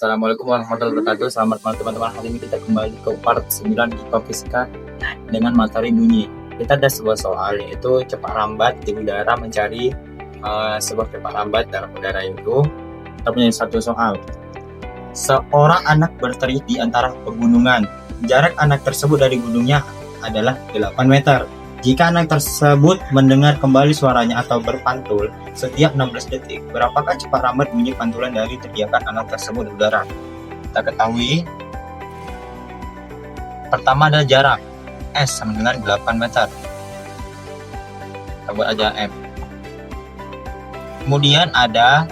Assalamualaikum warahmatullahi wabarakatuh. Selamat malam teman-teman. Hari ini kita kembali ke part 9 IPA Fisika dengan materi bunyi. Kita ada sebuah soal yaitu cepat rambat di udara mencari sebuah cepat rambat dalam udara itu. Kita punya satu soal. Seorang anak berterik di antara pegunungan. Jarak anak tersebut dari gunungnya adalah 8 meter. Jika anak tersebut mendengar kembali suaranya atau berpantul setiap 16 detik, berapakah cepat rambat bunyi pantulan dari teriakan anak tersebut di udara? Kita ketahui, pertama adalah jarak, S sama dengan 8 meter. Kita buat aja M. Kemudian ada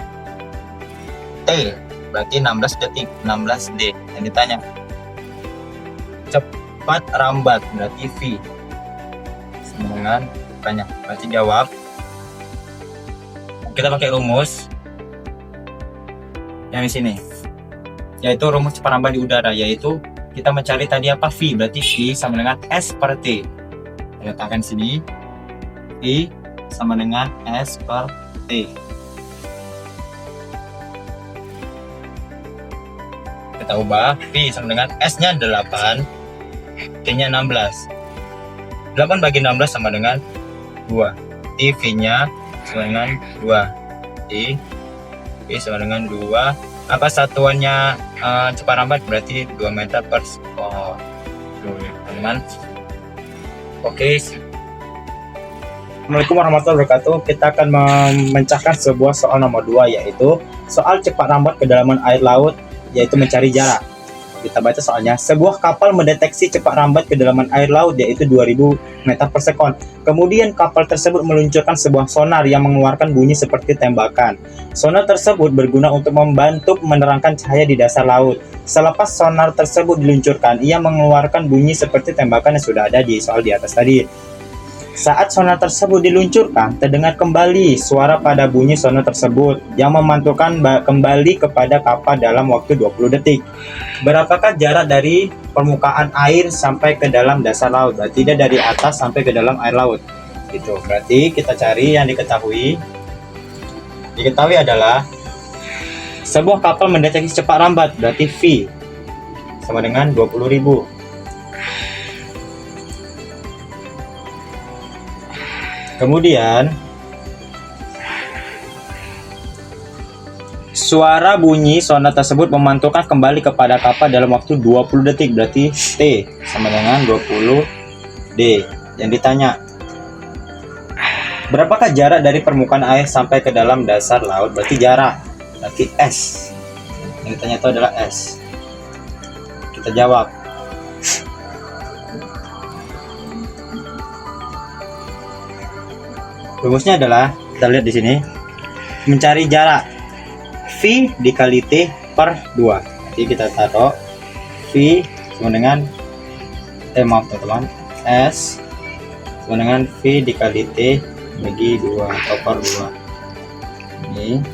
T, berarti 16 detik, 16 D. Yang ditanya, cepat rambat, berarti V. Dengan banyak, berarti jawab kita pakai rumus yang di sini, yaitu rumus cepat rambat di udara, yaitu kita mencari tadi apa, V, berarti V sama dengan S per T. Kita letakkan sini, V sama dengan S per T. Kita ubah, V sama dengan S nya 8, T nya 16. 8 bagi 16 sama dengan 2. V nya sama dengan 2. V sama dengan 2. Apa satuannya cepat rambat? Berarti 2 meter per sekon. Teman-teman. Oke. Assalamualaikum warahmatullahi wabarakatuh. Kita akan memecahkan sebuah soal nomor 2, yaitu soal cepat rambat kedalaman air laut, yaitu mencari jarak. Kita baca soalnya. Sebuah kapal mendeteksi cepat rambat kedalaman air laut, yaitu 2000 meter per sekon. Kemudian kapal tersebut meluncurkan sebuah sonar yang mengeluarkan bunyi seperti tembakan. Sonar tersebut berguna untuk membantu menerangkan cahaya di dasar laut. Selepas sonar tersebut diluncurkan, ia mengeluarkan bunyi seperti tembakan yang sudah ada di soal di atas tadi. Saat sonar tersebut diluncurkan, terdengar kembali suara pada bunyi sonar tersebut yang memantulkan kembali kepada kapal dalam waktu 20 detik. Berapakah jarak dari permukaan air sampai ke dalam dasar laut? Berarti dia dari atas sampai ke dalam air laut. Gitu. Berarti kita cari yang diketahui. Diketahui adalah sebuah kapal mendeteksi cepat rambat, berarti V sama dengan 20.000. Kemudian suara bunyi sonar tersebut memantulkan kembali kepada kapal dalam waktu 20 detik, berarti T sama dengan 20 D. Yang ditanya, berapakah jarak dari permukaan air sampai ke dalam dasar laut? Berarti jarak, berarti S. Yang ditanya itu adalah S. Kita jawab. Rumusnya adalah, kita lihat di sini, mencari jarak V dikali T per 2. Jadi kita taruh V sama dengan maaf teman-teman, S sama dengan V dikali T bagi 2 atau per 2. Ini.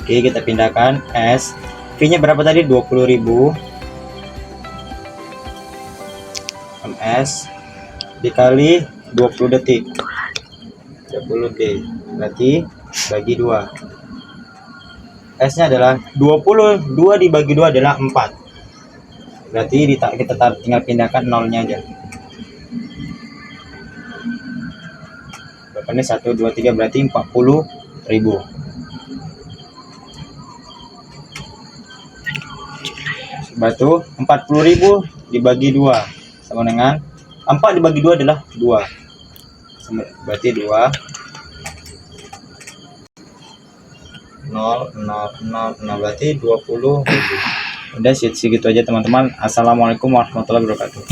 Oke, kita pindahkan S. V nya berapa tadi? 20.000. S dikali 20 detik. 20 D, berarti bagi 2. S nya adalah 20, 2 dibagi 2 adalah 4. Berarti kita tinggal pindahkan nolnya aja. Berapa ini? 1, 2, 3, berarti 40.000. Batu 40.000 dibagi 2 sama dengan 4 dibagi 2 adalah 2. Berarti 2 0 berarti 20.000. Udah segitu aja teman-teman. Assalamualaikum warahmatullahi wabarakatuh.